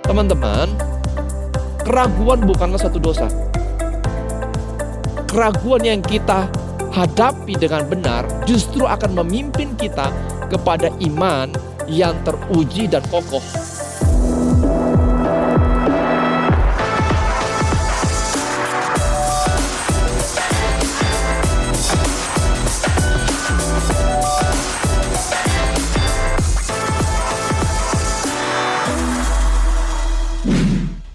Teman-teman, keraguan bukanlah satu dosa. Keraguan yang kita hadapi dengan benar justru akan memimpin kita kepada iman yang teruji dan kokoh.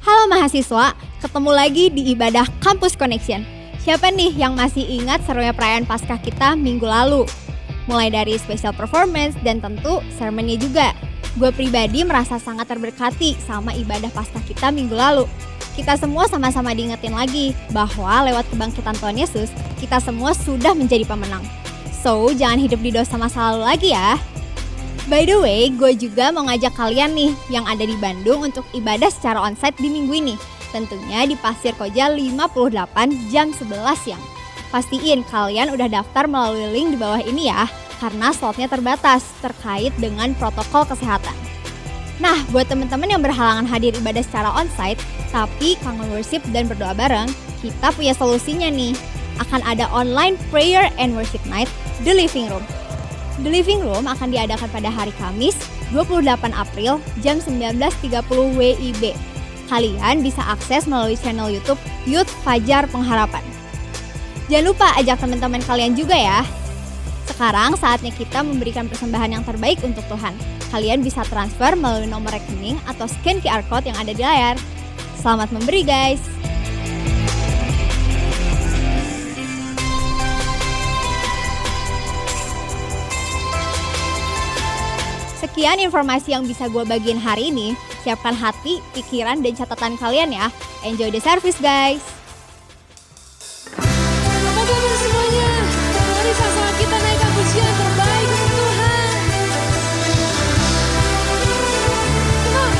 Halo mahasiswa, ketemu lagi di Ibadah Kampus Connection. Siapa nih yang masih ingat serunya perayaan Paskah kita minggu lalu? Mulai dari special performance dan tentu sermonnya juga. Gue pribadi merasa sangat terberkati sama ibadah Paskah kita minggu lalu. Kita semua sama-sama diingetin lagi bahwa lewat kebangkitan Tuhan Yesus, kita semua sudah menjadi pemenang. So, jangan hidup di dosa masa lalu lagi ya. By the way, gue juga mau ngajak kalian nih yang ada di Bandung untuk ibadah secara onsite di minggu ini. Tentunya di Pasir Koja 58 jam 11 siang. Pastiin kalian udah daftar melalui link di bawah ini ya, karena slotnya terbatas terkait dengan protokol kesehatan. Nah, buat teman-teman yang berhalangan hadir ibadah secara onsite, tapi kangen worship dan berdoa bareng, kita punya solusinya nih. Akan ada online prayer and worship night, The Living Room. The Living Room akan diadakan pada hari Kamis 28 April jam 19.30 WIB. Kalian bisa akses melalui channel YouTube Youth Fajar Pengharapan. Jangan lupa ajak teman-teman kalian juga ya. Sekarang saatnya kita memberikan persembahan yang terbaik untuk Tuhan. Kalian bisa transfer melalui nomor rekening atau scan QR Code yang ada di layar. Selamat memberi guys! Sekian informasi yang bisa gue bagiin hari ini. Siapkan hati, pikiran, dan catatan kalian ya. Enjoy the service guys! Apa kabar semuanya? Mari sama-sama kita naikkan pujian yang terbaik untuk Tuhan. Come on.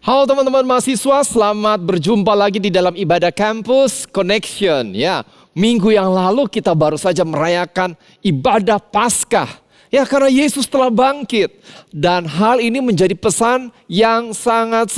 Halo teman-teman mahasiswa, selamat berjumpa lagi di dalam ibadah Campus Connection. Ya, minggu yang lalu kita baru saja merayakan ibadah Paskah. Ya, karena Yesus telah bangkit. Dan hal ini menjadi pesan yang sangat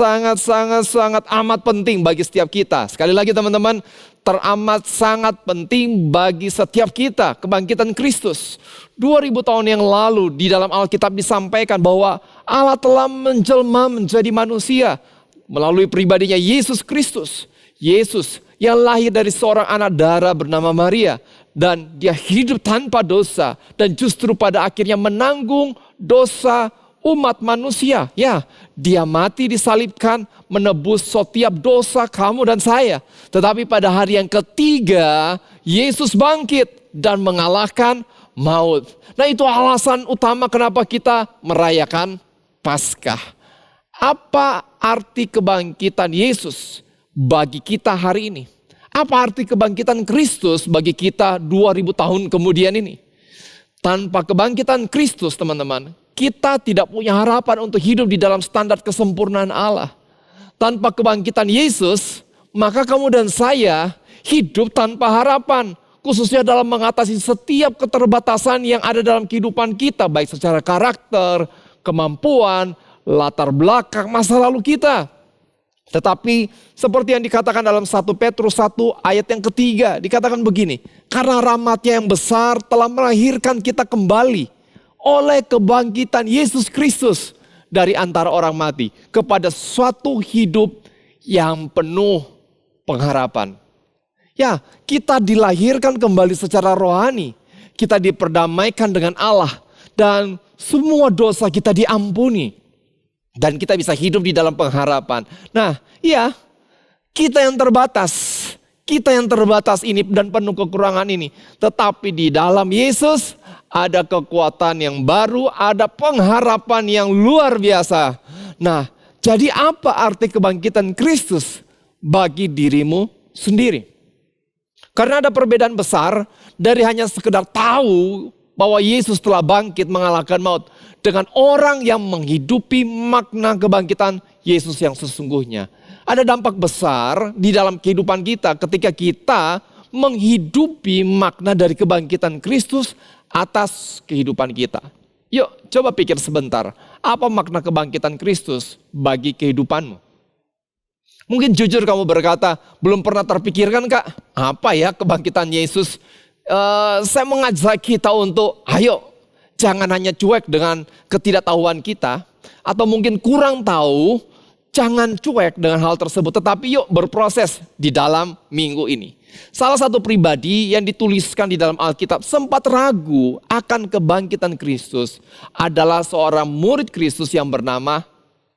amat penting bagi setiap kita. Sekali lagi teman-teman, teramat sangat penting bagi setiap kita, kebangkitan Kristus. 2000 tahun yang lalu di dalam Alkitab disampaikan bahwa Allah telah menjelma menjadi manusia melalui pribadinya Yesus Kristus. Yesus yang lahir dari seorang anak darah bernama Maria. Dan dia hidup tanpa dosa. Dan justru pada akhirnya menanggung dosa umat manusia. Ya, dia mati disalibkan menebus setiap dosa kamu dan saya. Tetapi pada hari yang ketiga, Yesus bangkit dan mengalahkan maut. Nah, itu alasan utama kenapa kita merayakan Paskah. Apa arti kebangkitan Yesus bagi kita hari ini? Apa arti kebangkitan Kristus bagi kita 2000 tahun kemudian ini? Tanpa kebangkitan Kristus, teman-teman, kita tidak punya harapan untuk hidup di dalam standar kesempurnaan Allah. Tanpa kebangkitan Yesus, maka kamu dan saya hidup tanpa harapan. Khususnya dalam mengatasi setiap keterbatasan yang ada dalam kehidupan kita. Baik secara karakter, kemampuan, latar belakang, masa lalu kita. Tetapi seperti yang dikatakan dalam 1 Petrus 1 ayat yang ketiga. Dikatakan begini. Karena rahmat-Nya yang besar telah melahirkan kita kembali oleh kebangkitan Yesus Kristus dari antara orang mati kepada suatu hidup yang penuh pengharapan. Ya, kita dilahirkan kembali secara rohani. Kita diperdamaikan dengan Allah dan semua dosa kita diampuni. Dan kita bisa hidup di dalam pengharapan. Nah, ya, kita yang terbatas ini dan penuh kekurangan ini. Tetapi di dalam Yesus ada kekuatan yang baru, ada pengharapan yang luar biasa. Nah, jadi apa arti kebangkitan Kristus bagi dirimu sendiri? Karena ada perbedaan besar dari hanya sekedar tahu bahwa Yesus telah bangkit mengalahkan maut. Dengan orang yang menghidupi makna kebangkitan Yesus yang sesungguhnya. Ada dampak besar di dalam kehidupan kita ketika kita menghidupi makna dari kebangkitan Kristus atas kehidupan kita. Yuk coba pikir sebentar, apa makna kebangkitan Kristus bagi kehidupanmu? Mungkin jujur kamu berkata, belum pernah terpikirkan Kak, apa ya kebangkitan Yesus? Saya mengajak kita untuk, ayo jangan hanya cuek dengan ketidaktahuan kita. Atau mungkin kurang tahu, jangan cuek dengan hal tersebut. Tetapi yuk berproses di dalam minggu ini. Salah satu pribadi yang dituliskan di dalam Alkitab sempat ragu akan kebangkitan Kristus adalah seorang murid Kristus yang bernama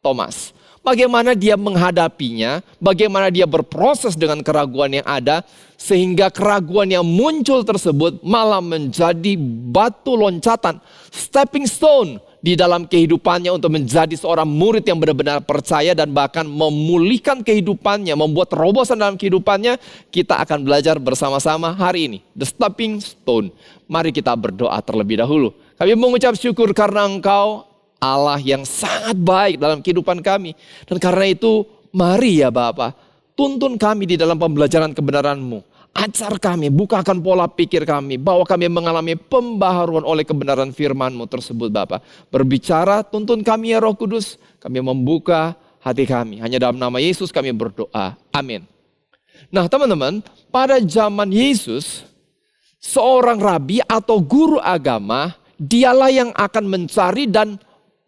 Thomas. Bagaimana dia menghadapinya, bagaimana dia berproses dengan keraguan yang ada, sehingga keraguan yang muncul tersebut malah menjadi batu loncatan, stepping stone di dalam kehidupannya untuk menjadi seorang murid yang benar-benar percaya dan bahkan memulihkan kehidupannya, membuat terobosan dalam kehidupannya. Kita akan belajar bersama-sama hari ini, the stepping stone. Mari kita berdoa terlebih dahulu. Kami mengucap syukur karena Engkau Allah yang sangat baik dalam kehidupan kami. Dan karena itu mari ya Bapa, tuntun kami di dalam pembelajaran kebenaran-Mu. Ajar kami, bukakan pola pikir kami, bahwa kami mengalami pembaharuan oleh kebenaran firman-Mu tersebut Bapa. Berbicara, tuntun kami ya Roh Kudus, kami membuka hati kami. Hanya dalam nama Yesus kami berdoa, amin. Nah teman-teman, pada zaman Yesus, seorang rabi atau guru agama, dialah yang akan mencari dan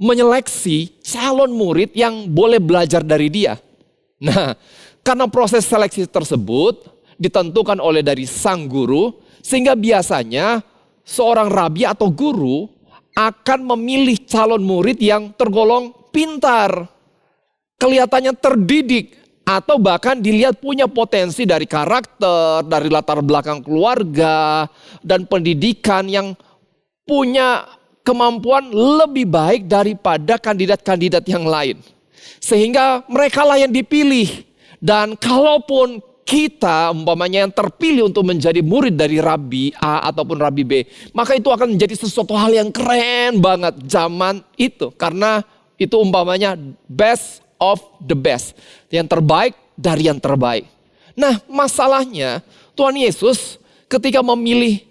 menyeleksi calon murid yang boleh belajar dari dia. Nah, karena proses seleksi tersebut ditentukan oleh dari sang guru, sehingga biasanya seorang rabi atau guru akan memilih calon murid yang tergolong pintar, kelihatannya terdidik, atau bahkan dilihat punya potensi dari karakter, dari latar belakang keluarga, dan pendidikan yang punya kemampuan lebih baik daripada kandidat-kandidat yang lain. Sehingga mereka lah yang dipilih. Dan kalaupun kita umpamanya yang terpilih untuk menjadi murid dari Rabi A ataupun Rabi B, maka itu akan menjadi sesuatu hal yang keren banget zaman itu. Karena itu umpamanya best of the best. Yang terbaik dari yang terbaik. Nah, masalahnya Tuhan Yesus ketika memilih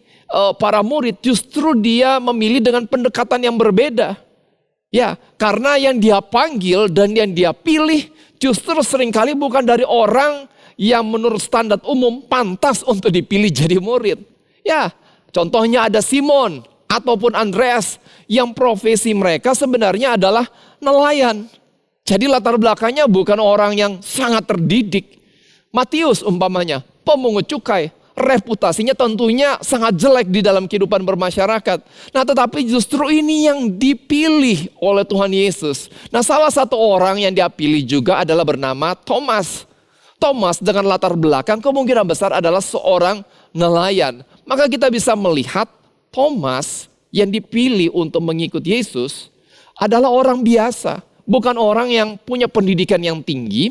para murid, justru dia memilih dengan pendekatan yang berbeda. Ya, karena yang dia panggil dan yang dia pilih justru seringkali bukan dari orang yang menurut standar umum pantas untuk dipilih jadi murid. Ya, contohnya ada Simon ataupun Andreas yang profesi mereka sebenarnya adalah nelayan. Jadi latar belakangnya bukan orang yang sangat terdidik. Matius umpamanya, pemungut cukai. Reputasinya tentunya sangat jelek di dalam kehidupan bermasyarakat. Nah, tetapi justru ini yang dipilih oleh Tuhan Yesus. Nah, salah satu orang yang dia pilih juga adalah bernama Thomas. Thomas dengan latar belakang kemungkinan besar adalah seorang nelayan. Maka kita bisa melihat Thomas yang dipilih untuk mengikut Yesus adalah orang biasa. Bukan orang yang punya pendidikan yang tinggi,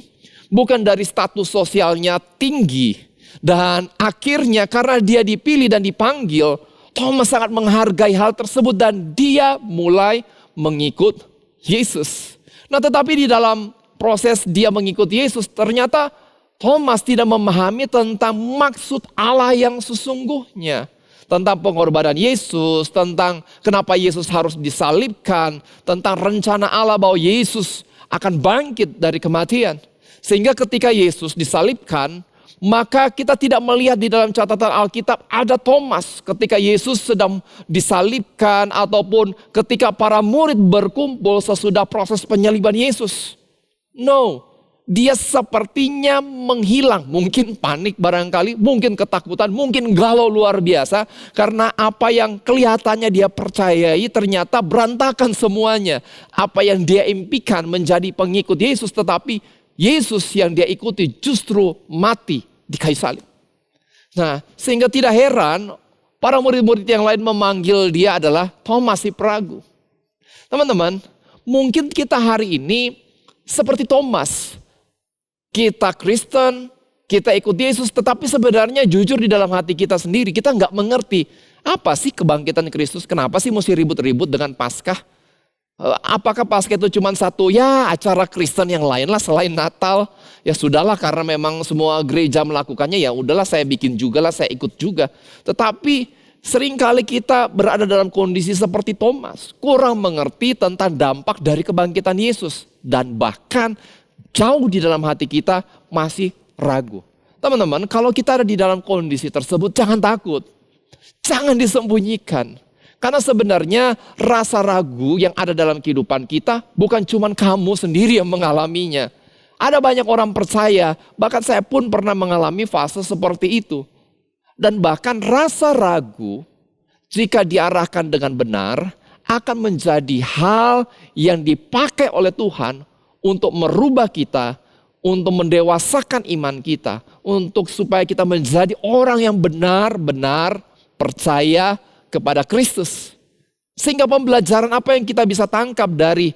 bukan dari status sosialnya tinggi. Dan akhirnya karena dia dipilih dan dipanggil, Thomas sangat menghargai hal tersebut dan dia mulai mengikut Yesus. Nah, tetapi di dalam proses dia mengikut Yesus, ternyata Thomas tidak memahami tentang maksud Allah yang sesungguhnya. Tentang pengorbanan Yesus, tentang kenapa Yesus harus disalibkan, tentang rencana Allah bahwa Yesus akan bangkit dari kematian. Sehingga ketika Yesus disalibkan, maka kita tidak melihat di dalam catatan Alkitab ada Thomas ketika Yesus sedang disalibkan ataupun ketika para murid berkumpul sesudah proses penyaliban Yesus. No, dia sepertinya menghilang. Mungkin panik barangkali, mungkin ketakutan, mungkin galau luar biasa. Karena apa yang kelihatannya dia percayai ternyata berantakan semuanya. Apa yang dia impikan menjadi pengikut Yesus, tetapi Yesus yang dia ikuti justru mati di kayu salib. Nah, sehingga tidak heran para murid-murid yang lain memanggil dia adalah Thomas si peragu. Teman-teman, mungkin kita hari ini seperti Thomas. Kita Kristen, kita ikut Yesus, tetapi sebenarnya jujur di dalam hati kita sendiri, kita nggak mengerti apa sih kebangkitan Kristus, kenapa sih mesti ribut-ribut dengan Paskah. Apakah Paskah itu cuma satu acara Kristen yang lain lah selain Natal? Ya sudahlah karena memang semua gereja melakukannya, ya udahlah saya bikin juga lah, saya ikut juga. Tetapi seringkali kita berada dalam kondisi seperti Thomas, kurang mengerti tentang dampak dari kebangkitan Yesus dan bahkan jauh di dalam hati kita masih ragu. Teman-teman, kalau kita ada di dalam kondisi tersebut jangan takut, jangan disembunyikan. Karena sebenarnya rasa ragu yang ada dalam kehidupan kita bukan cuma kamu sendiri yang mengalaminya. Ada banyak orang percaya, bahkan saya pun pernah mengalami fase seperti itu. Dan bahkan rasa ragu jika diarahkan dengan benar akan menjadi hal yang dipakai oleh Tuhan untuk merubah kita, untuk mendewasakan iman kita, untuk supaya kita menjadi orang yang benar-benar percaya kepada Kristus. Sehingga pembelajaran apa yang kita bisa tangkap dari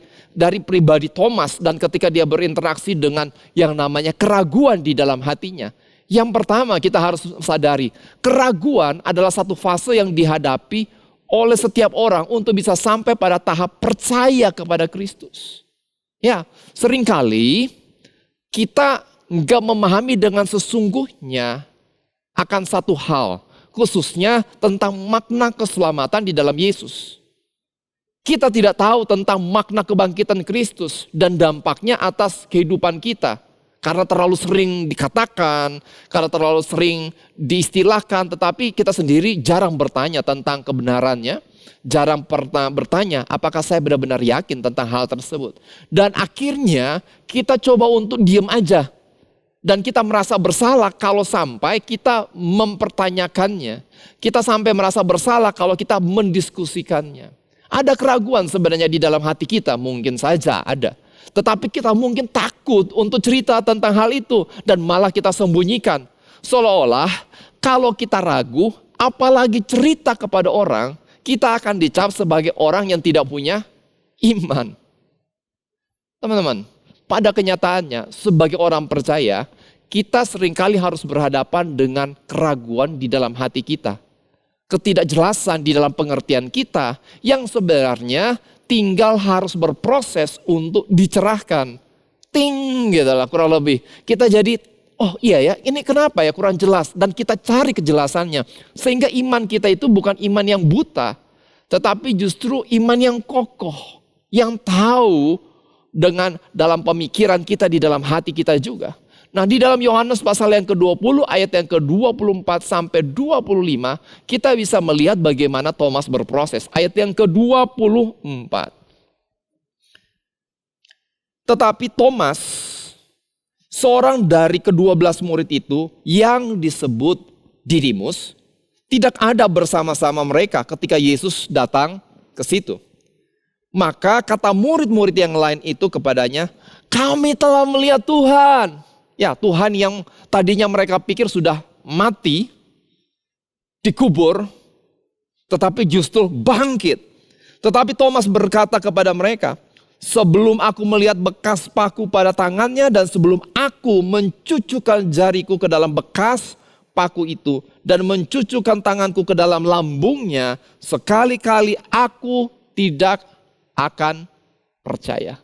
pribadi Thomas dan ketika dia berinteraksi dengan yang namanya keraguan di dalam hatinya. Yang pertama kita harus sadari, keraguan adalah satu fase yang dihadapi oleh setiap orang untuk bisa sampai pada tahap percaya kepada Kristus. Ya, seringkali kita nggak memahami dengan sesungguhnya akan satu hal, khususnya tentang makna keselamatan di dalam Yesus. Kita tidak tahu tentang makna kebangkitan Kristus dan dampaknya atas kehidupan kita. Karena terlalu sering dikatakan, karena terlalu sering diistilahkan, tetapi kita sendiri jarang bertanya tentang kebenarannya. Jarang pernah bertanya apakah saya benar-benar yakin tentang hal tersebut. Dan akhirnya kita coba untuk diam aja. Dan kita merasa bersalah kalau sampai kita mempertanyakannya. Kita sampai merasa bersalah kalau kita mendiskusikannya. Ada keraguan sebenarnya di dalam hati kita, mungkin saja ada. Tetapi kita mungkin takut untuk cerita tentang hal itu. Dan malah kita sembunyikan. Seolah-olah kalau kita ragu, apalagi cerita kepada orang, kita akan dicap sebagai orang yang tidak punya iman. Teman-teman, pada kenyataannya sebagai orang percaya, kita seringkali harus berhadapan dengan keraguan di dalam hati kita. Ketidakjelasan di dalam pengertian kita yang sebenarnya tinggal harus berproses untuk dicerahkan. ting gitu lah kurang lebih. Kita jadi, oh iya ya, ini kenapa ya kurang jelas. Dan kita cari kejelasannya. Sehingga iman kita itu bukan iman yang buta. Tetapi justru iman yang kokoh. Yang tahu dengan dalam pemikiran kita, di dalam hati kita juga. Nah, di dalam Yohanes pasal yang ke-20 ayat yang ke-24 sampai 25, kita bisa melihat bagaimana Thomas berproses. Ayat yang ke-24. Tetapi Thomas, seorang dari ke-12 murid itu yang disebut Didimus, tidak ada bersama-sama mereka ketika Yesus datang ke situ. Maka kata murid-murid yang lain itu kepadanya, kami telah melihat Tuhan. Ya, Tuhan yang tadinya mereka pikir sudah mati, dikubur, tetapi justru bangkit. Tetapi Thomas berkata kepada mereka, sebelum aku melihat bekas paku pada tangannya dan sebelum aku mencucukkan jariku ke dalam bekas paku itu dan mencucukkan tanganku ke dalam lambungnya, sekali-kali aku tidak akan percaya.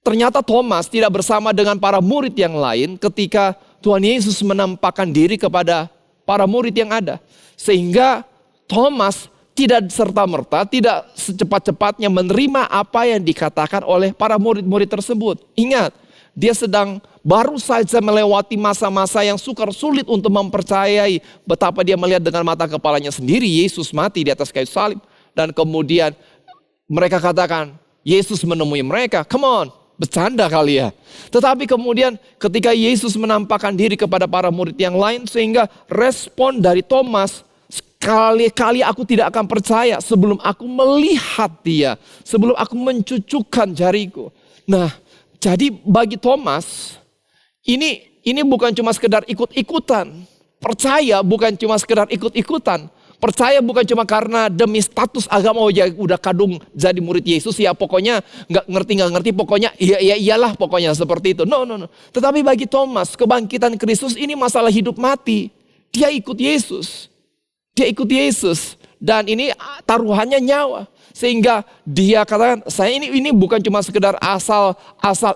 Ternyata Thomas tidak bersama dengan para murid yang lain ketika Tuhan Yesus menampakkan diri kepada para murid yang ada. Sehingga Thomas tidak serta-merta, tidak secepat-cepatnya menerima apa yang dikatakan oleh para murid-murid tersebut. Ingat, dia sedang baru saja melewati masa-masa yang sukar sulit untuk mempercayai betapa dia melihat dengan mata kepalanya sendiri Yesus mati di atas kayu salib. Dan kemudian mereka katakan, Yesus menemui mereka, come on. Bercanda kali ya. Tetapi kemudian ketika Yesus menampakkan diri kepada para murid yang lain, sehingga respon dari Thomas, sekali-kali aku tidak akan percaya sebelum aku melihat dia, sebelum aku mencucukkan jariku. Nah, jadi bagi Thomas, ini bukan cuma sekedar ikut-ikutan. Percaya bukan cuma sekedar ikut-ikutan. Percaya bukan cuma karena demi status agama, oh ya udah kadung jadi murid Yesus ya pokoknya nggak ngerti pokoknya iyalah pokoknya seperti itu. No. Tetapi bagi Thomas kebangkitan Kristus ini masalah hidup mati. Dia ikut Yesus. Dan ini taruhannya nyawa. Sehingga dia katakan saya ini bukan cuma sekedar asal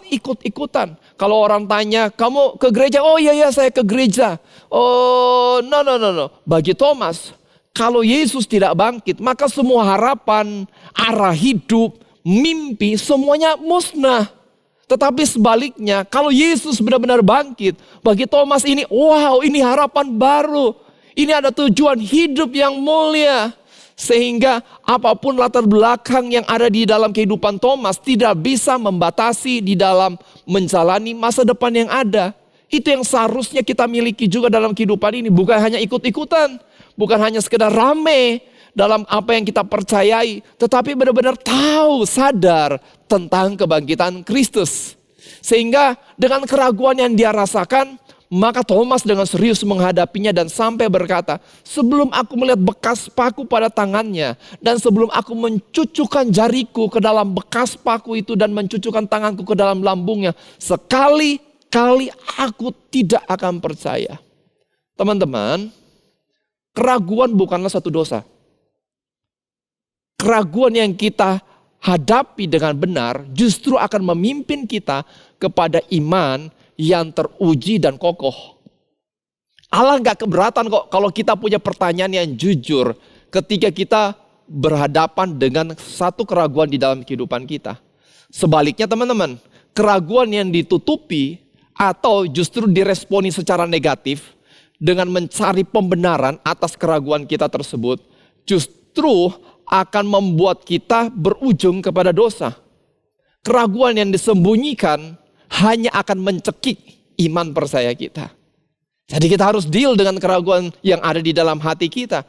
ikut-ikutan. Kalau orang tanya kamu ke gereja, oh iya saya ke gereja. Oh no. Bagi Thomas, kalau Yesus tidak bangkit, maka semua harapan, arah hidup, mimpi, semuanya musnah. Tetapi sebaliknya, kalau Yesus benar-benar bangkit, bagi Thomas ini, wow, ini harapan baru. Ini ada tujuan hidup yang mulia. Sehingga apapun latar belakang yang ada di dalam kehidupan Thomas tidak bisa membatasi di dalam menjalani masa depan yang ada. Itu yang seharusnya kita miliki juga dalam kehidupan ini. Bukan hanya ikut-ikutan. Bukan hanya sekedar rame dalam apa yang kita percayai. Tetapi benar-benar tahu, sadar tentang kebangkitan Kristus. Sehingga dengan keraguan yang dia rasakan, maka Thomas dengan serius menghadapinya dan sampai berkata, sebelum aku melihat bekas paku pada tangannya, dan sebelum aku mencucukkan jariku ke dalam bekas paku itu dan mencucukkan tanganku ke dalam lambungnya, sekali-kali aku tidak akan percaya. Teman-teman, keraguan bukanlah satu dosa. Keraguan yang kita hadapi dengan benar justru akan memimpin kita kepada iman yang teruji dan kokoh. Allah gak keberatan kok kalau kita punya pertanyaan yang jujur ketika kita berhadapan dengan satu keraguan di dalam kehidupan kita. Sebaliknya teman-teman, keraguan yang ditutupi atau justru diresponi secara negatif dengan mencari pembenaran atas keraguan kita tersebut, justru akan membuat kita berujung kepada dosa. Keraguan yang disembunyikan hanya akan mencekik iman percaya kita. Jadi kita harus deal dengan keraguan yang ada di dalam hati kita.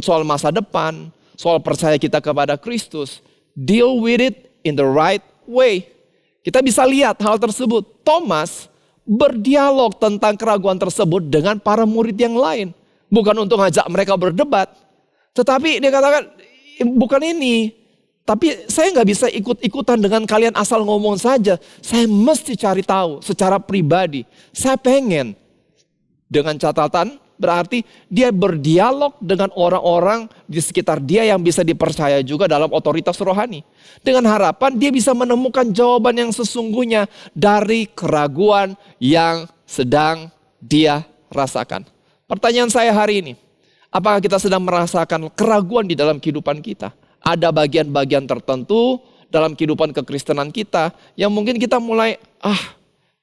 Soal masa depan, soal percaya kita kepada Kristus. Deal with it in the right way. Kita bisa lihat hal tersebut. Thomas berdialog tentang keraguan tersebut dengan para murid yang lain. Bukan untuk ngajak mereka berdebat. Tetapi dia katakan, bukan ini. Tapi saya nggak bisa ikut-ikutan dengan kalian asal ngomong saja. Saya mesti cari tahu secara pribadi. Saya pengen. Dengan catatan, Berarti dia berdialog dengan orang-orang di sekitar dia yang bisa dipercaya juga dalam otoritas rohani. Dengan harapan dia bisa menemukan jawaban yang sesungguhnya dari keraguan yang sedang dia rasakan. Pertanyaan saya hari ini, apakah kita sedang merasakan keraguan di dalam kehidupan kita? Ada bagian-bagian tertentu dalam kehidupan kekristenan kita yang mungkin kita mulai,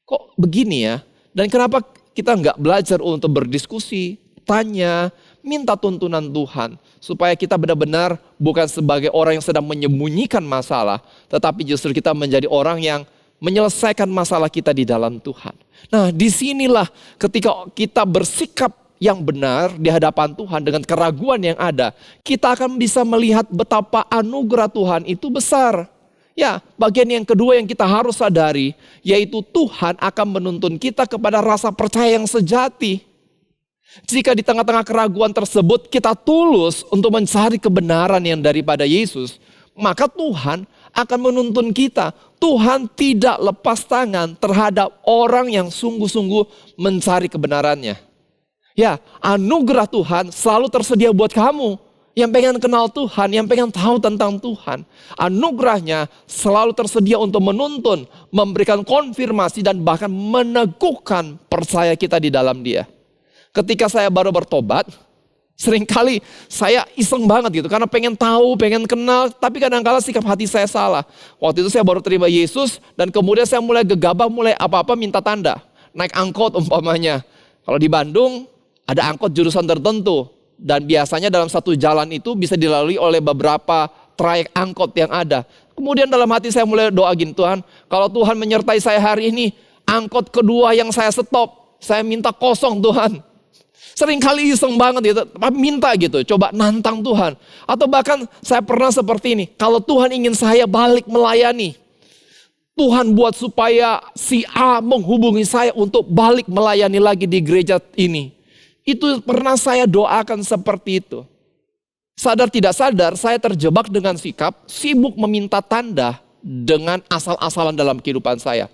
kok begini ya? Dan kenapa kita nggak belajar untuk berdiskusi, tanya, minta tuntunan Tuhan. Supaya kita benar-benar bukan sebagai orang yang sedang menyembunyikan masalah. Tetapi justru kita menjadi orang yang menyelesaikan masalah kita di dalam Tuhan. Nah, disinilah ketika kita bersikap yang benar di hadapan Tuhan dengan keraguan yang ada, kita akan bisa melihat betapa anugerah Tuhan itu besar. Ya, bagian yang kedua yang kita harus sadari, yaitu Tuhan akan menuntun kita kepada rasa percaya yang sejati. Jika di tengah-tengah keraguan tersebut kita tulus untuk mencari kebenaran yang daripada Yesus, maka Tuhan akan menuntun kita. Tuhan tidak lepas tangan terhadap orang yang sungguh-sungguh mencari kebenarannya. Ya, anugerah Tuhan selalu tersedia buat kamu yang pengen kenal Tuhan, yang pengen tahu tentang Tuhan. Anugerahnya selalu tersedia untuk menuntun, memberikan konfirmasi dan bahkan meneguhkan percaya kita di dalam Dia. Ketika saya baru bertobat, seringkali saya iseng banget gitu karena pengen tahu, pengen kenal, tapi kadang-kala sikap hati saya salah. Waktu itu saya baru terima Yesus dan kemudian saya mulai gegabah, mulai apa-apa minta tanda. Naik angkot umpamanya. Kalau di Bandung ada angkot jurusan tertentu. Dan biasanya dalam satu jalan itu bisa dilalui oleh beberapa trayek angkot yang ada. Kemudian dalam hati saya mulai doa gini, Tuhan, kalau Tuhan menyertai saya hari ini, angkot kedua yang saya stop, saya minta kosong Tuhan. Seringkali iseng banget gitu, minta gitu, coba nantang Tuhan. Atau bahkan saya pernah seperti ini, kalau Tuhan ingin saya balik melayani, Tuhan buat supaya si A menghubungi saya untuk balik melayani lagi di gereja ini. Itu pernah saya doakan seperti itu. Sadar tidak sadar saya terjebak dengan sikap sibuk meminta tanda dengan asal-asalan dalam kehidupan saya.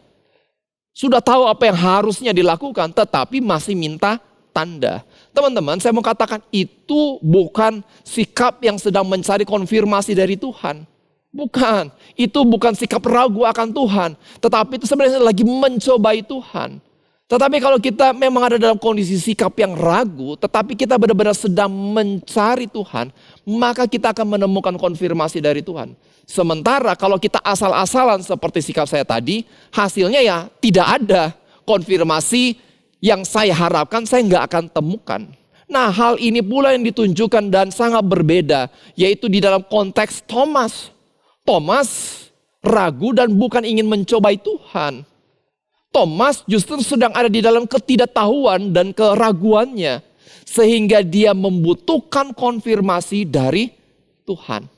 Sudah tahu apa yang harusnya dilakukan tetapi masih minta tanda. Teman-teman, saya mau katakan itu bukan sikap yang sedang mencari konfirmasi dari Tuhan. Bukan, itu bukan sikap ragu akan Tuhan. Tetapi itu sebenarnya lagi mencobai Tuhan. Tetapi kalau kita memang ada dalam kondisi sikap yang ragu, tetapi kita benar-benar sedang mencari Tuhan, maka kita akan menemukan konfirmasi dari Tuhan. Sementara kalau kita asal-asalan seperti sikap saya tadi, hasilnya ya tidak ada konfirmasi yang saya harapkan, saya nggak akan temukan. Nah, hal ini pula yang ditunjukkan dan sangat berbeda, yaitu di dalam konteks Thomas. Thomas ragu dan bukan ingin mencobai Tuhan. Thomas justru sedang ada di dalam ketidaktahuan dan keraguannya. Sehingga dia membutuhkan konfirmasi dari Tuhan.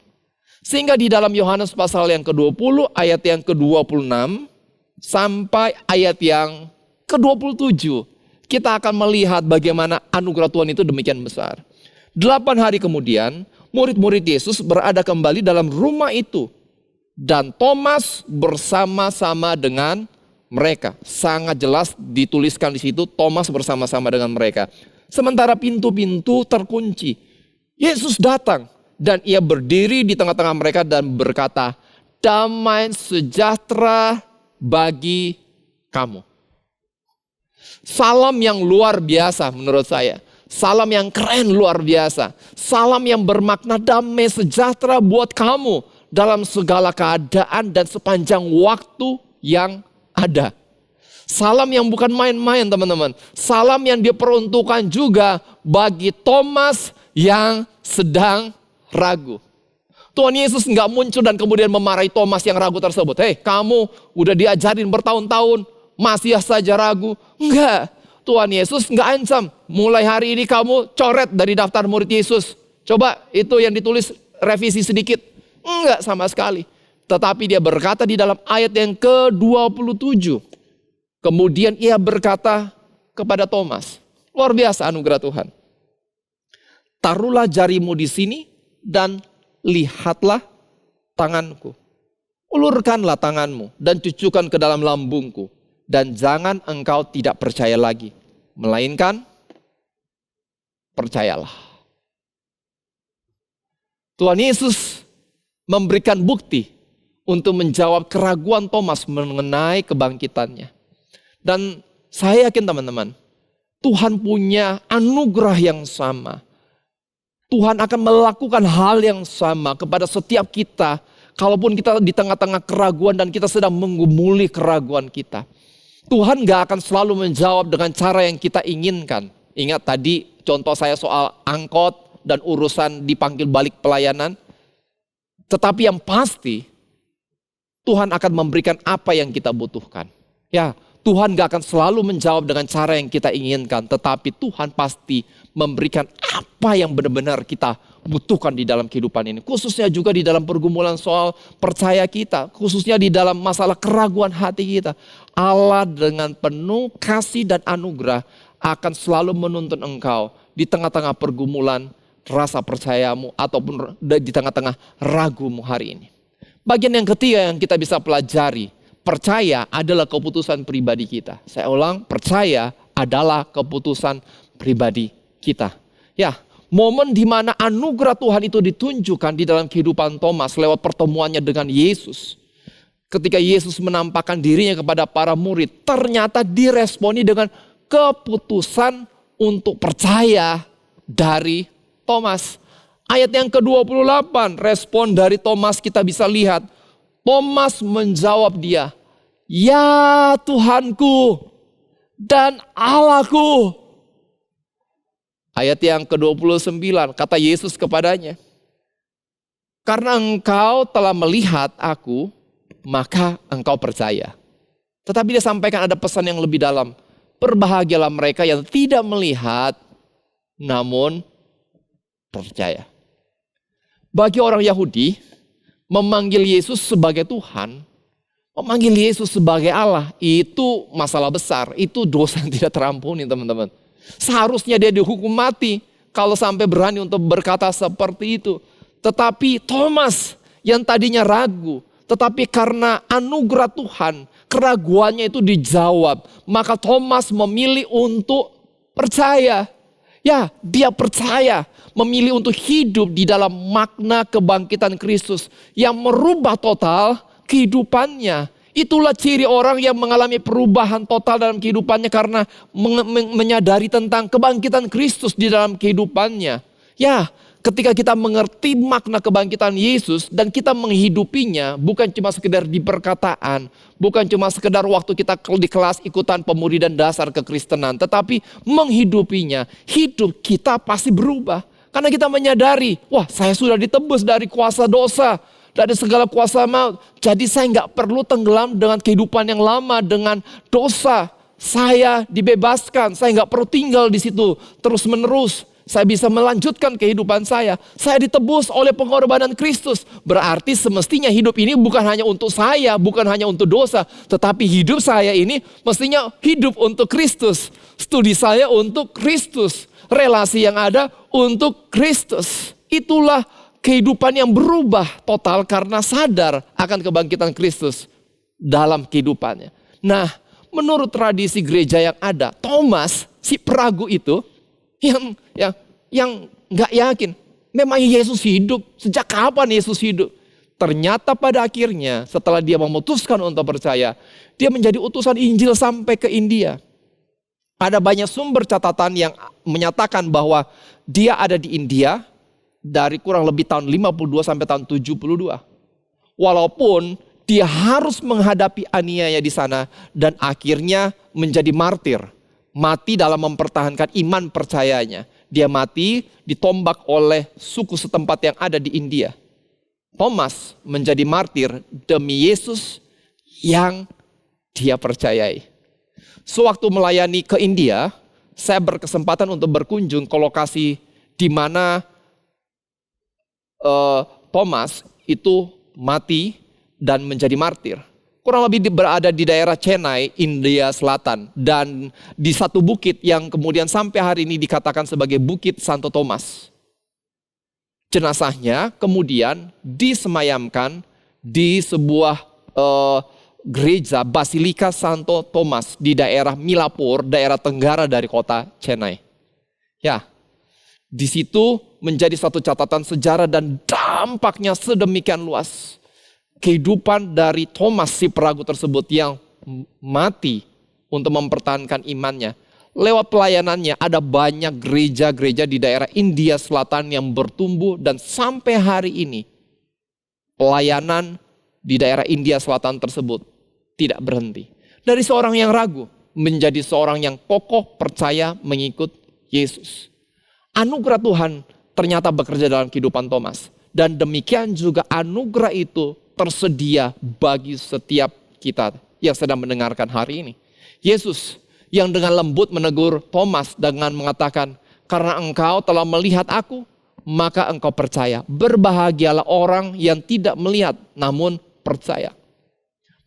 Sehingga di dalam Yohanes pasal yang ke-20 ayat yang ke-26 sampai ayat yang ke-27. Kita akan melihat bagaimana anugerah Tuhan itu demikian besar. 8 hari kemudian murid-murid Yesus berada kembali dalam rumah itu. Dan Thomas bersama-sama dengan mereka. Sangat jelas dituliskan di situ Thomas bersama-sama dengan mereka. Sementara pintu-pintu terkunci. Yesus datang dan ia berdiri di tengah-tengah mereka dan berkata, damai sejahtera bagi kamu. Salam yang luar biasa menurut saya. Salam yang keren luar biasa. Salam yang bermakna damai sejahtera buat kamu dalam segala keadaan dan sepanjang waktu yang ada. Salam yang bukan main-main teman-teman. Salam yang diperuntukkan juga bagi Thomas yang sedang ragu. Tuhan Yesus nggak muncul dan kemudian memarahi Thomas yang ragu tersebut. Hei, kamu udah diajarin bertahun-tahun, masih saja ragu. Enggak, Tuhan Yesus nggak ancam. Mulai hari ini kamu coret dari daftar murid Yesus. Coba itu yang ditulis revisi sedikit. Enggak sama sekali. Tetapi dia berkata di dalam ayat yang ke-27. Kemudian ia berkata kepada Thomas. Luar biasa anugerah Tuhan. Taruhlah jarimu di sini dan lihatlah tanganku. Ulurkanlah tanganmu dan cucukkan ke dalam lambungku. Dan jangan engkau tidak percaya lagi. Melainkan percayalah. Tuhan Yesus memberikan bukti untuk menjawab keraguan Thomas mengenai kebangkitannya. Dan saya yakin teman-teman, Tuhan punya anugerah yang sama. Tuhan akan melakukan hal yang sama kepada setiap kita. Kalaupun kita di tengah-tengah keraguan dan kita sedang menggumuli keraguan kita. Tuhan gak akan selalu menjawab dengan cara yang kita inginkan. Ingat tadi contoh saya soal angkot dan urusan dipanggil balik pelayanan. Tetapi yang pasti Tuhan akan memberikan apa yang kita butuhkan. Ya, Tuhan gak akan selalu menjawab dengan cara yang kita inginkan. Tetapi Tuhan pasti memberikan apa yang benar-benar kita butuhkan di dalam kehidupan ini. Khususnya juga di dalam pergumulan soal percaya kita. Khususnya di dalam masalah keraguan hati kita. Allah dengan penuh kasih dan anugerah akan selalu menuntun engkau di tengah-tengah pergumulan rasa percayamu ataupun di tengah-tengah ragumu hari ini. Bagian yang ketiga yang kita bisa pelajari, percaya adalah keputusan pribadi kita. Saya ulang, percaya adalah keputusan pribadi kita. Ya, momen di mana anugerah Tuhan itu ditunjukkan di dalam kehidupan Thomas lewat pertemuannya dengan Yesus. Ketika Yesus menampakkan dirinya kepada para murid, ternyata diresponi dengan keputusan untuk percaya dari Thomas. Ayat yang ke-28, respon dari Thomas kita bisa lihat. Thomas menjawab dia, "Ya Tuhanku dan Allahku." Ayat yang ke-29, kata Yesus kepadanya, "Karena engkau telah melihat aku, maka engkau percaya." Tetapi dia sampaikan ada pesan yang lebih dalam. Berbahagialah mereka yang tidak melihat, namun percaya. Bagi orang Yahudi, memanggil Yesus sebagai Tuhan, memanggil Yesus sebagai Allah, itu masalah besar. Itu dosa yang tidak terampuni, teman-teman. Seharusnya dia dihukum mati kalau sampai berani untuk berkata seperti itu. Tetapi Thomas yang tadinya ragu, tetapi karena anugerah Tuhan, keraguannya itu dijawab. Maka Thomas memilih untuk percaya. Ya, dia percaya, memilih untuk hidup di dalam makna kebangkitan Kristus yang merubah total kehidupannya. Itulah ciri orang yang mengalami perubahan total dalam kehidupannya karena menyadari tentang kebangkitan Kristus di dalam kehidupannya. Ya, ketika kita mengerti makna kebangkitan Yesus dan kita menghidupinya, bukan cuma sekedar di perkataan, bukan cuma sekedar waktu kita di kelas ikutan pemuridan dasar kekristenan, tetapi menghidupinya, hidup kita pasti berubah. Karena kita menyadari, wah saya sudah ditebus dari kuasa dosa, dari segala kuasa maut. Jadi saya nggak perlu tenggelam dengan kehidupan yang lama, dengan dosa. Saya dibebaskan, saya nggak perlu tinggal di situ terus menerus. Saya bisa melanjutkan kehidupan saya. Saya ditebus oleh pengorbanan Kristus. Berarti semestinya hidup ini bukan hanya untuk saya, bukan hanya untuk dosa. Tetapi hidup saya ini mestinya hidup untuk Kristus. Studi saya untuk Kristus. Relasi yang ada untuk Kristus. Itulah kehidupan yang berubah total karena sadar akan kebangkitan Kristus dalam kehidupannya. Nah, menurut tradisi gereja yang ada, Thomas, si peragu itu, yang nggak yakin, memang Yesus hidup. Sejak kapan Yesus hidup? Ternyata pada akhirnya setelah dia memutuskan untuk percaya, dia menjadi utusan Injil sampai ke India. Ada banyak sumber catatan yang menyatakan bahwa dia ada di India dari kurang lebih tahun 52 sampai tahun 72. Walaupun dia harus menghadapi aniaya di sana dan akhirnya menjadi martir. Mati dalam mempertahankan iman percayanya. Dia mati ditombak oleh suku setempat yang ada di India. Thomas menjadi martir demi Yesus yang dia percayai. Sewaktu melayani ke India, saya berkesempatan untuk berkunjung ke lokasi di mana Thomas itu mati dan menjadi martir. Kurang lebih berada di daerah Chennai, India Selatan. Dan di satu bukit yang kemudian sampai hari ini dikatakan sebagai Bukit Santo Thomas. Jenazahnya kemudian disemayamkan di sebuah gereja Basilika Santo Thomas di daerah Milapur, daerah tenggara dari kota Chennai. Ya, Di situ menjadi satu catatan sejarah dan dampaknya sedemikian luas. Kehidupan dari Thomas si peragu tersebut yang mati untuk mempertahankan imannya. Lewat pelayanannya ada banyak gereja-gereja di daerah India Selatan yang bertumbuh dan sampai hari ini pelayanan di daerah India Selatan tersebut tidak berhenti. Dari seorang yang ragu menjadi seorang yang kokoh percaya mengikut Yesus. Anugerah Tuhan ternyata bekerja dalam kehidupan Thomas. Dan demikian juga anugerah itu tersedia bagi setiap kita yang sedang mendengarkan hari ini. Yesus yang dengan lembut menegur Thomas dengan mengatakan, karena engkau telah melihat aku, maka engkau percaya. Berbahagialah orang yang tidak melihat namun percaya.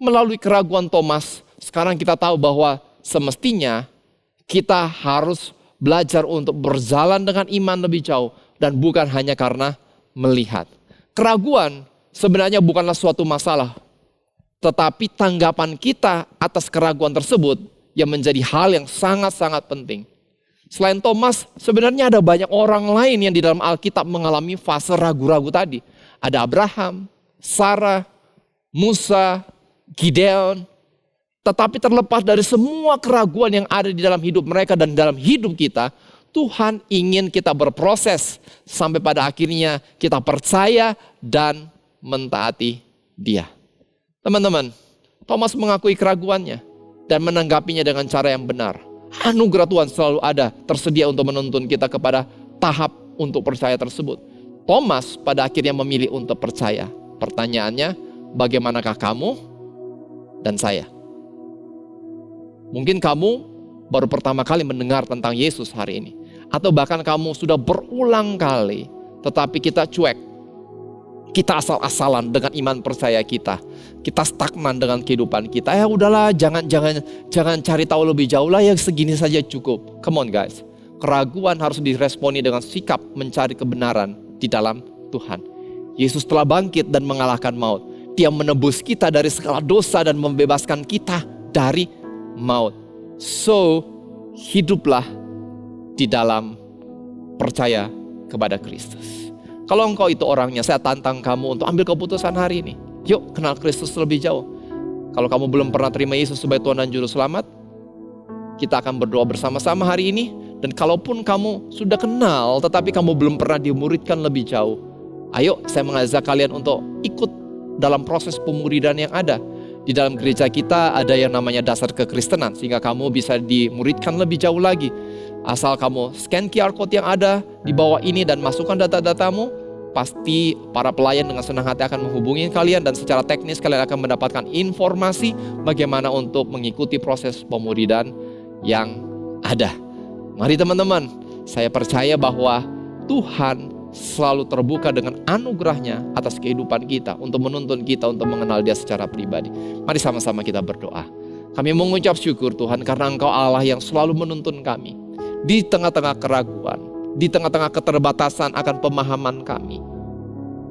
Melalui keraguan Thomas, sekarang kita tahu bahwa semestinya kita harus belajar untuk berjalan dengan iman lebih jauh dan bukan hanya karena melihat. Keraguan sebenarnya bukanlah suatu masalah, tetapi tanggapan kita atas keraguan tersebut yang menjadi hal yang sangat-sangat penting. Selain Thomas, sebenarnya ada banyak orang lain yang di dalam Alkitab mengalami fase ragu-ragu tadi. Ada Abraham, Sarah, Musa, Gideon. Tetapi terlepas dari semua keraguan yang ada di dalam hidup mereka dan dalam hidup kita, Tuhan ingin kita berproses sampai pada akhirnya kita percaya dan mentaati Dia. Teman-teman, Thomas mengakui keraguannya dan menanggapinya dengan cara yang benar. Anugerah Tuhan selalu ada, tersedia untuk menuntun kita kepada tahap untuk percaya tersebut. Thomas pada akhirnya memilih untuk percaya. Pertanyaannya, bagaimanakah kamu dan saya? Mungkin kamu baru pertama kali mendengar tentang Yesus hari ini. Atau bahkan kamu sudah berulang kali, tetapi kita cuek. Kita asal-asalan dengan iman percaya kita. Kita stagnan dengan kehidupan kita. Ya udahlah, jangan cari tahu lebih jauh lah, ya segini saja cukup. Come on guys. Keraguan harus diresponi dengan sikap mencari kebenaran di dalam Tuhan. Yesus telah bangkit dan mengalahkan maut. Dia menebus kita dari segala dosa dan membebaskan kita dari maut. So, hiduplah di dalam percaya kepada Kristus. Kalau engkau itu orangnya, saya tantang kamu untuk ambil keputusan hari ini. Yuk kenal Kristus lebih jauh. Kalau kamu belum pernah terima Yesus sebagai Tuhan dan Juru Selamat, kita akan berdoa bersama-sama hari ini. Dan kalaupun kamu sudah kenal tetapi kamu belum pernah dimuridkan lebih jauh, ayo saya mengajak kalian untuk ikut dalam proses pemuridan yang ada. Di dalam gereja kita ada yang namanya dasar kekristenan, sehingga kamu bisa dimuridkan lebih jauh lagi. Asal kamu scan QR code yang ada di bawah ini dan masukkan data-datamu, pasti para pelayan dengan senang hati akan menghubungi kalian dan secara teknis kalian akan mendapatkan informasi bagaimana untuk mengikuti proses pemuridan yang ada. Mari teman-teman, saya percaya bahwa Tuhan selalu terbuka dengan anugerahnya atas kehidupan kita untuk menuntun kita untuk mengenal Dia secara pribadi. Mari sama-sama kita berdoa. Kami mengucap syukur Tuhan karena Engkau Allah yang selalu menuntun kami. Di tengah-tengah keraguan, di tengah-tengah keterbatasan akan pemahaman kami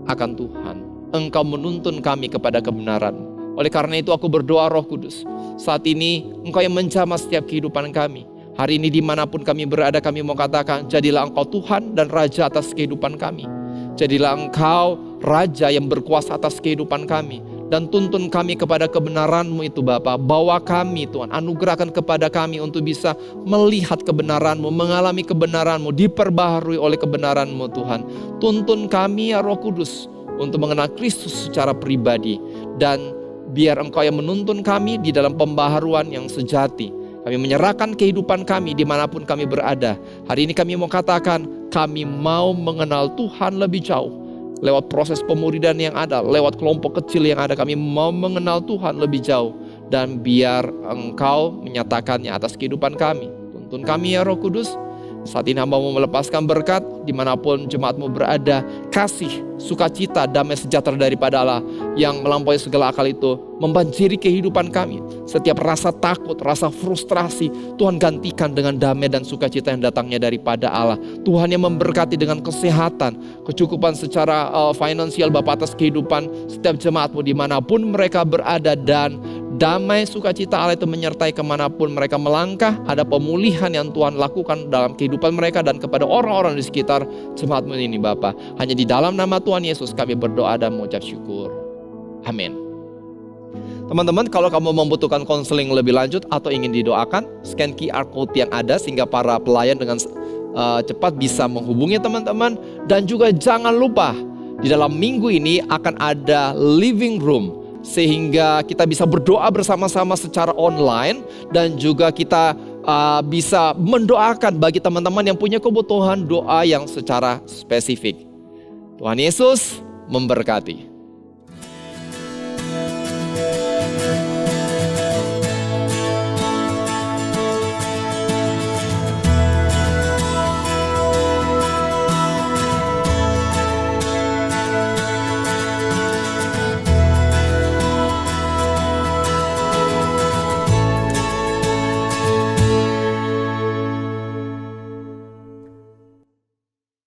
akan Tuhan, Engkau menuntun kami kepada kebenaran. Oleh karena itu aku berdoa Roh Kudus, saat ini Engkau yang menjamah setiap kehidupan kami. Hari ini dimanapun kami berada, kami mau katakan, jadilah Engkau Tuhan dan Raja atas kehidupan kami. Jadilah Engkau Raja yang berkuasa atas kehidupan kami. Dan tuntun kami kepada kebenaran-Mu itu Bapa. Bawa kami Tuhan, anugerahkan kepada kami untuk bisa melihat kebenaran-Mu, mengalami kebenaran-Mu, diperbaharui oleh kebenaran-Mu Tuhan. Tuntun kami ya Roh Kudus untuk mengenal Kristus secara pribadi. Dan biar Engkau yang menuntun kami di dalam pembaharuan yang sejati. Kami menyerahkan kehidupan kami dimanapun kami berada. Hari ini kami mau katakan, kami mau mengenal Tuhan lebih jauh. Lewat proses pemuridan yang ada, lewat kelompok kecil yang ada, kami mau mengenal Tuhan lebih jauh. Dan biar Engkau menyatakannya atas kehidupan kami. Tuntun kami ya Roh Kudus. Saat ini hamba mau melepaskan berkat dimanapun jemaat-Mu berada. Kasih, sukacita, damai sejahtera daripada Allah yang melampaui segala akal itu membanjiri kehidupan kami. Setiap rasa takut, rasa frustrasi, Tuhan gantikan dengan damai dan sukacita yang datangnya daripada Allah. Tuhan yang memberkati dengan kesehatan, kecukupan secara finansial Bapa atas kehidupan setiap jemaat-Mu dimanapun mereka berada. Dan Damai sukacita Allah itu menyertai kemanapun mereka melangkah. Ada pemulihan yang Tuhan lakukan dalam kehidupan mereka dan kepada orang-orang di sekitar jemaatmu ini Bapa. Hanya di dalam nama Tuhan Yesus kami berdoa dan mengucap syukur. Amin. Teman-teman, kalau kamu membutuhkan konseling lebih lanjut atau ingin didoakan, scan QR code yang ada sehingga para pelayan dengan cepat bisa menghubungi teman-teman. Dan juga jangan lupa, di dalam minggu ini akan ada living room, sehingga kita bisa berdoa bersama-sama secara online. Dan juga kita bisa mendoakan bagi teman-teman yang punya kebutuhan doa yang secara spesifik. Tuhan Yesus memberkati.